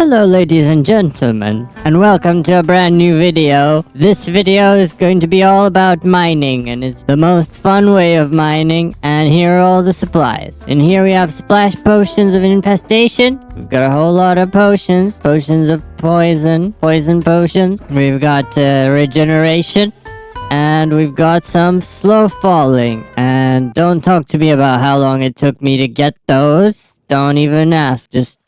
Hello ladies and gentlemen, and welcome to a brand new video. This video is going to be all about mining, and it's the most fun way of mining, and here are all the supplies. In here we have splash potions of infestation. We've got a whole lot of potions of poison potions. We've got regeneration. And we've got some slow falling. And don't talk to me about how long it took me to get those. Don't even ask. Just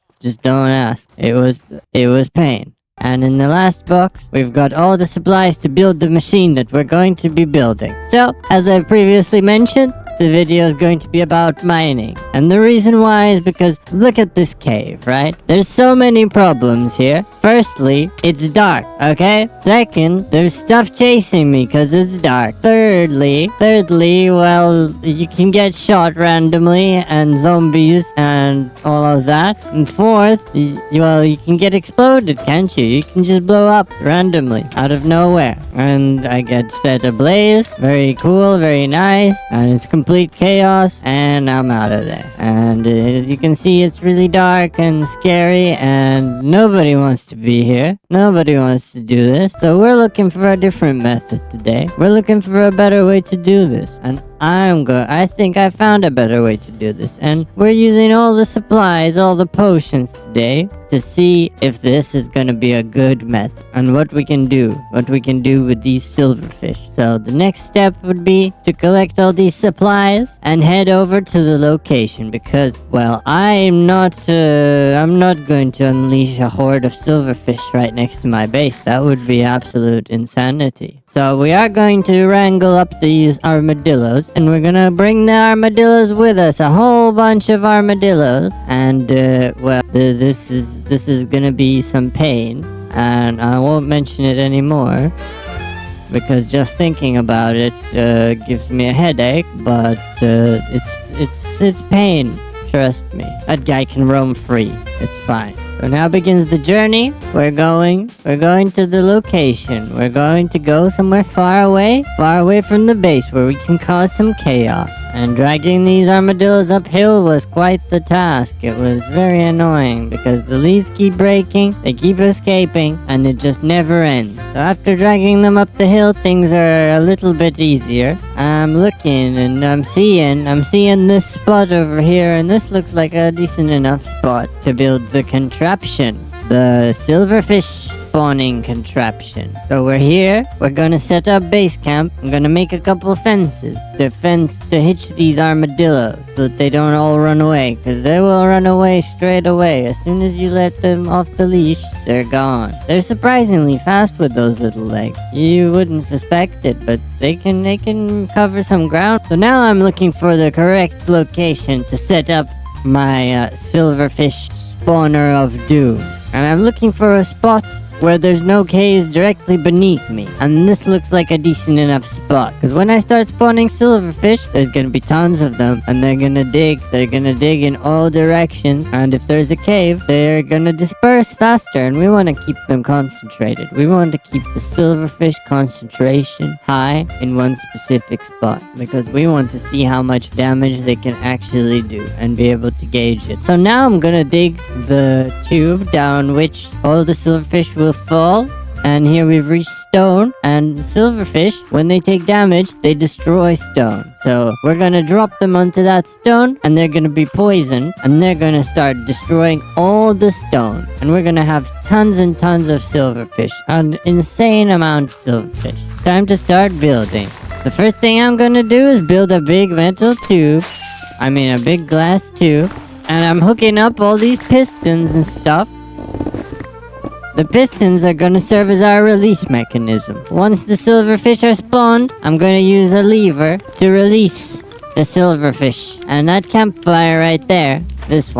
don't ask. It was pain. And in the last box, we've got all the supplies to build the machine that we're going to be building. So, as I previously mentioned, the video is going to be about mining. And the reason why is because look at this cave, right? There's so many problems here. Firstly, it's dark, okay? Second, there's stuff chasing me because it's dark. Thirdly, well, you can get shot randomly and zombies and all of that. And fourth, well, you can get exploded, can't you? You can just blow up randomly out of nowhere. And I get set ablaze. Very cool, very nice. And it's complete chaos, and I'm out of there. And as you can see, it's really dark and scary, and nobody wants to be here. Nobody wants to do this. So we're looking for a different method today. We're looking for a better way to do this. And I think I found a better way to do this. And we're using all the supplies, all the potions today to see if this is gonna be a good method and what we can do with these silverfish. So the next step would be to collect all these supplies and head over to the location because, well, I'm not going to unleash a horde of silverfish right next to my base. That would be absolute insanity. So we are going to wrangle up these armadillos, and we're gonna bring the armadillos with us, a whole bunch of armadillos. And well, this is gonna be some pain, and I won't mention it anymore because just thinking about it gives me a headache. But it's pain. Trust me. That guy can roam free. It's fine. So now begins the journey. We're going to the location. We're going to go somewhere far away from the base where we can cause some chaos. And dragging these armadillos uphill was quite the task. It was very annoying because the leaves keep breaking, they keep escaping, and it just never ends. So after dragging them up the hill, things are a little bit easier. I'm looking and I'm seeing this spot over here, and this looks like a decent enough spot to build the contraption. The silverfish spawning contraption. So we're here. We're gonna set up base camp. I'm gonna make a couple fences to hitch these armadillos so that they don't all run away, because they will run away straight away. As soon as you let them off the leash, they're gone. They're surprisingly fast with those little legs. You wouldn't suspect it, but they can cover some ground. So now I'm looking for the correct location to set up my silverfish spawner of doom. And I'm looking for a spot where there's no caves directly beneath me. And this looks like a decent enough spot. Because when I start spawning silverfish, there's gonna be tons of them. And they're gonna dig in all directions. And if there's a cave, they're gonna disperse faster. And we want to keep them concentrated. We want to keep the silverfish concentration high in one specific spot. Because we want to see how much damage they can actually do and be able to gauge it. So now I'm gonna dig the tube down which all the silverfish will fall, and here we've reached stone. And silverfish, when they take damage, they destroy stone. So we're gonna drop them onto that stone, and they're gonna be poisoned, and they're gonna start destroying all the stone, and we're gonna have tons and tons of silverfish, an insane amount of silverfish. Time to start building. The first thing I'm gonna do is build a big metal tube, a big glass tube, and I'm hooking up all these pistons and stuff. The pistons are gonna serve as our release mechanism. Once the silverfish are spawned, I'm gonna use a lever to release the silverfish. And that campfire right there, this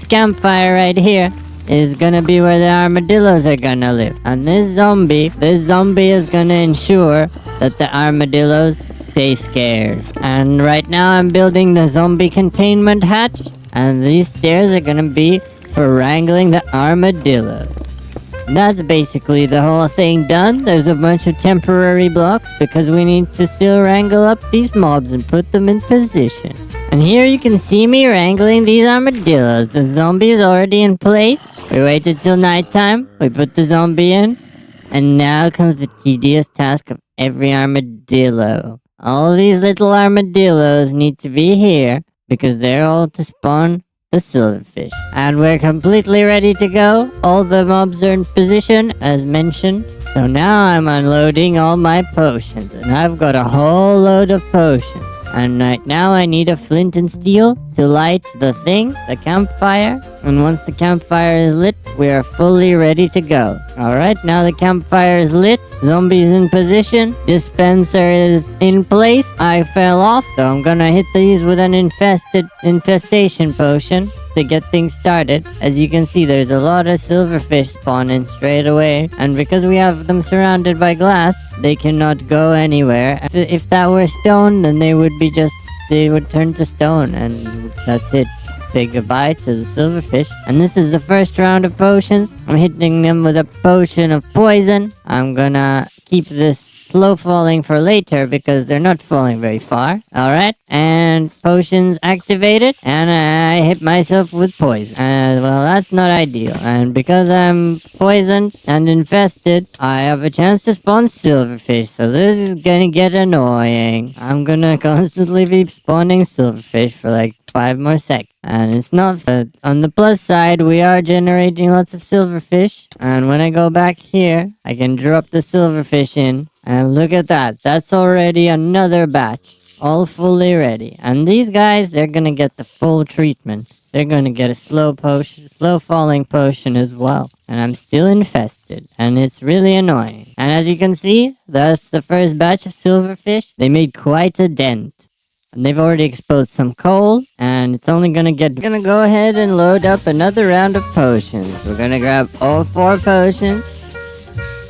campfire right here, is gonna be where the armadillos are gonna live. And this zombie is gonna ensure that the armadillos stay scared. And right now I'm building the zombie containment hatch, and these stairs are gonna be for wrangling the armadillos. That's basically the whole thing done. There's a bunch of temporary blocks because we need to still wrangle up these mobs and put them in position. And here you can see me wrangling these armadillos. The zombie is already in place. We waited till nighttime. We put the zombie in. And now comes the tedious task of every armadillo. All these little armadillos need to be here because they're all to spawn the silverfish. And we're completely ready to go. All the mobs are in position as mentioned. So now I'm unloading all my potions. And I've got a whole load of potions. And right now I need a flint and steel to light the campfire. And once the campfire is lit, we are fully ready to go. Alright, now the campfire is lit. Zombies in position. Dispenser is in place. I fell off, so I'm gonna hit these with an infestation potion to get things started. As you can see, there's a lot of silverfish spawning straight away. And because we have them surrounded by glass, they cannot go anywhere. If that were stone, then they would turn to stone, and that's it. Say goodbye to the silverfish. And this is the first round of potions. I'm hitting them with a potion of poison. I'm gonna keep this slow falling for later because they're not falling very far. Alright, and potions activated, and I hit myself with poison. Well, that's not ideal. And because I'm poisoned and infested, I have a chance to spawn silverfish, so this is gonna get annoying. I'm gonna constantly be spawning silverfish for like 5 more seconds. And it's not on the plus side, we are generating lots of silverfish. And when I go back here, I can drop the silverfish in. And look at that. That's already another batch. All fully ready. And these guys, they're gonna get the full treatment. They're gonna get a slow falling potion as well. And I'm still infested. And it's really annoying. And as you can see, that's the first batch of silverfish. They made quite a dent. And they've already exposed some coal, and it's only gonna go ahead and load up another round of potions. We're gonna grab all 4 potions.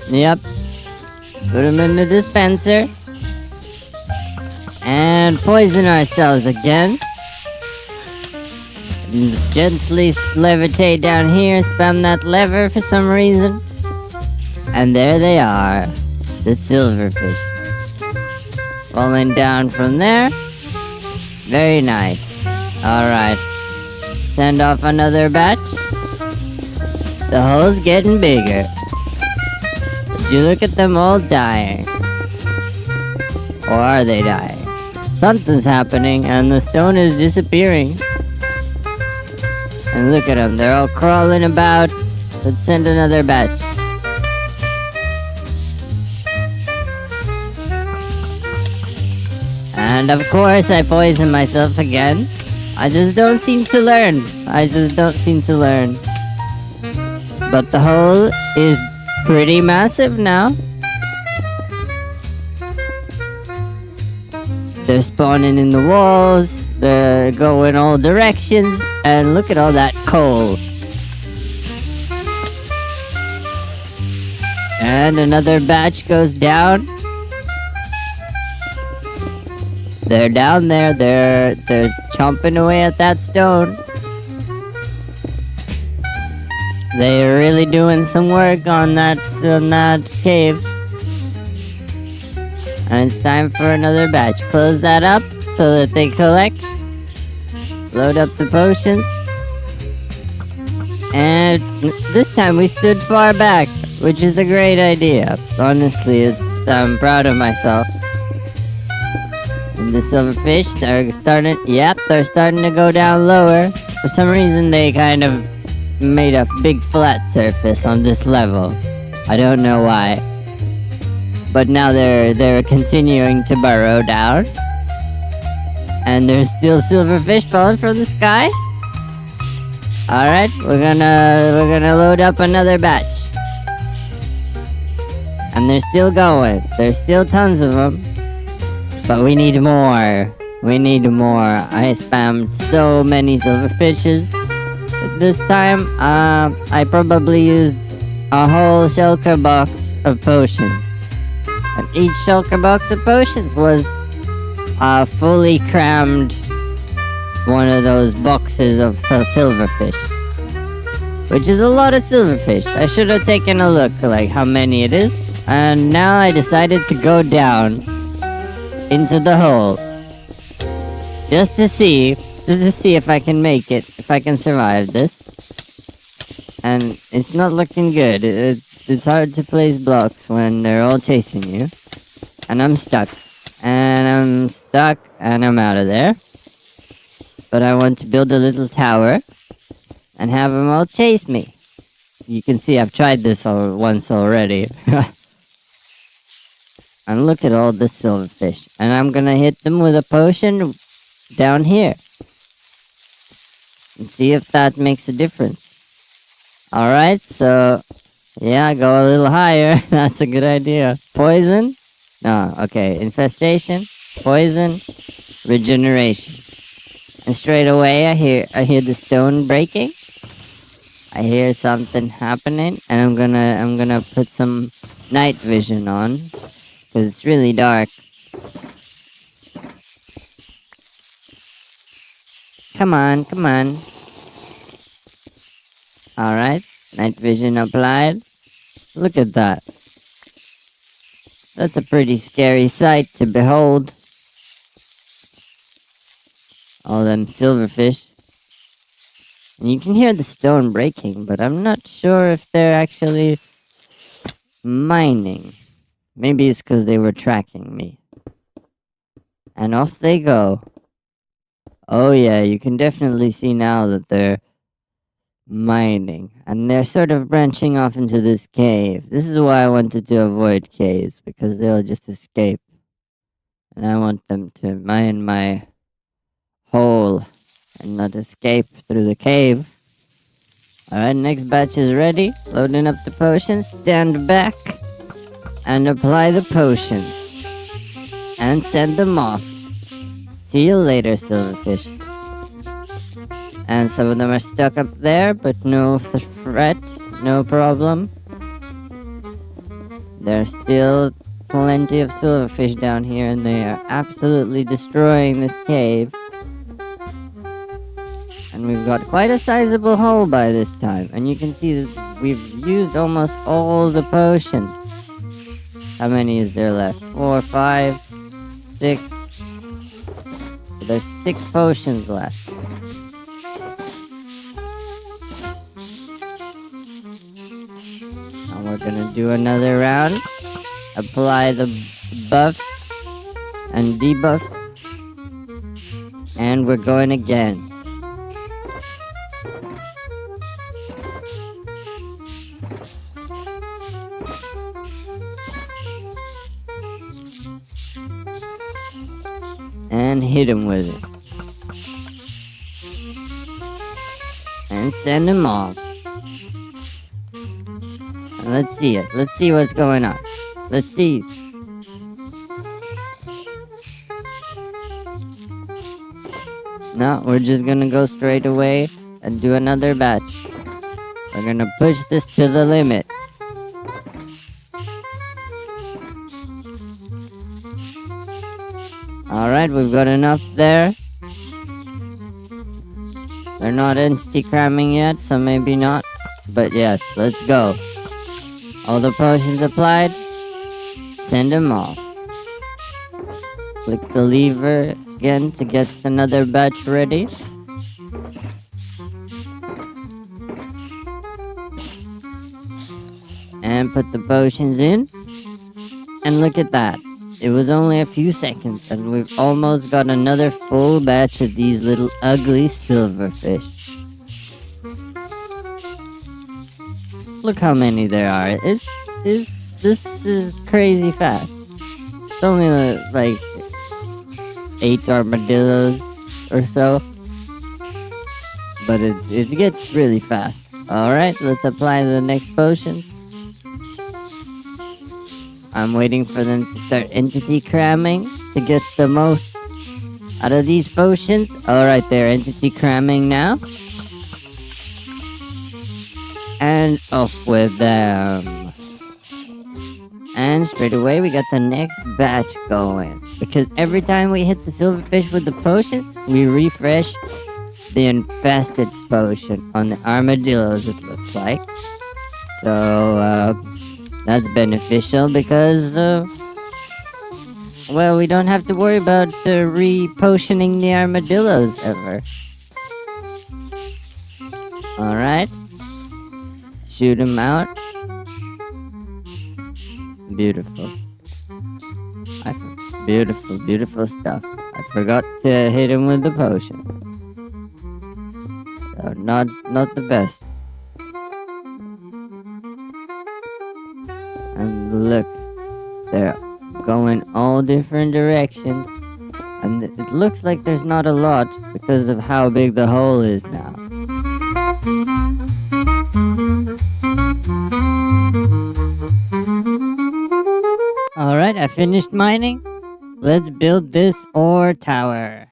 Yep. Put them in the dispenser. And poison ourselves again. And just gently levitate down here, spam that lever for some reason. And there they are. The silverfish. Falling down from there. Very nice. Alright. Send off another batch. The hole's getting bigger. Would you look at them all dying? Or are they dying? Something's happening and the stone is disappearing. And look at them, they're all crawling about. Let's send another batch. And of course I poison myself again. I just don't seem to learn. But the hole is pretty massive now. They're spawning in the walls. They're going all directions. And look at all that coal. And another batch goes down. They're down there. They're chomping away at that stone. They're really doing some work on that cave. And it's time for another batch. Close that up so that they collect. Load up the potions. And this time we stood far back, which is a great idea. Honestly, I'm proud of myself. And the silverfish, they're starting to go down lower. For some reason, they kind of made a big flat surface on this level. I don't know why. But now they're continuing to burrow down. And there's still silverfish falling from the sky. Alright, we're gonna load up another batch. And they're still going. There's still tons of them. But we need more. I spammed so many silverfishes. This time, I probably used a whole shulker box of potions. And each shulker box of potions was a fully crammed one of those boxes of silverfish. Which is a lot of silverfish. I should have taken a look, like how many it is. And now I decided to go down into the hole. Just to see if I can make it, if I can survive this. And it's not looking good. It's hard to place blocks when they're all chasing you. And I'm stuck. And I'm out of there. But I want to build a little tower and have them all chase me. You can see I've tried this once already. And look at all the silverfish. And I'm gonna hit them with a potion down here. And see if that makes a difference. Alright, so yeah, go a little higher. That's a good idea. Poison? No, okay. Infestation, poison, regeneration. And straight away I hear the stone breaking. I hear something happening, and I'm gonna put some night vision on, cause it's really dark. Come on, come on. Alright, night vision applied. Look at that. That's a pretty scary sight to behold. All them silverfish. And you can hear the stone breaking, but I'm not sure if they're actually mining. Maybe it's because they were tracking me. And off they go. Oh yeah, you can definitely see now that they're mining. And they're sort of branching off into this cave. This is why I wanted to avoid caves, because they'll just escape. And I want them to mine my hole and not escape through the cave. Alright, next batch is ready. Loading up the potions. Stand back and apply the potions. And send them off. See you later, silverfish. And some of them are stuck up there, but no threat, no problem. There's still plenty of silverfish down here, and they are absolutely destroying this cave. And we've got quite a sizable hole by this time. And you can see that we've used almost all the potions. How many is there left? 4, 5, 6. There's 6 potions left. And we're gonna do another round. Apply the buffs and debuffs. And we're going again. And hit him with it. And send him off. And let's see it. Let's see what's going on. Let's see. No, we're just gonna go straight away and do another batch. We're gonna push this to the limit. Alright, we've got enough there. They're not insta-cramming yet, so maybe not. But yes, let's go. All the potions applied. Send them off. Click the lever again to get another batch ready. And put the potions in. And look at that. It was only a few seconds, and we've almost got another full batch of these little ugly silverfish. Look how many there are. This is crazy fast. It's only like 8 armadillos or so. But it gets really fast. Alright, let's apply the next potions. I'm waiting for them to start entity cramming to get the most out of these potions. Alright, they're entity cramming now. And off with them. And straight away we got the next batch going. Because every time we hit the silverfish with the potions, we refresh the infested potion on the armadillos, it looks like. So, that's beneficial because well, we don't have to worry about re-potioning the armadillos ever. Alright. Shoot him out. Beautiful. Beautiful, beautiful stuff. I forgot to hit him with the potion. So not the best. And look, they're going all different directions. And it looks like there's not a lot because of how big the hole is now. Alright, I finished mining. Let's build this ore tower.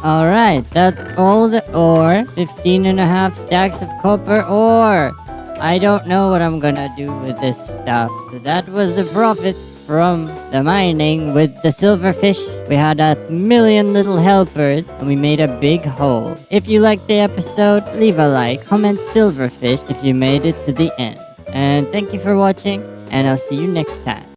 Alright, that's all the ore. 15.5 stacks of copper ore. I don't know what I'm gonna do with this stuff. That was the profits from the mining with the silverfish. We had 1,000,000 little helpers and we made a big hole. If you liked the episode, leave a like, comment silverfish if you made it to the end. And thank you for watching, and I'll see you next time.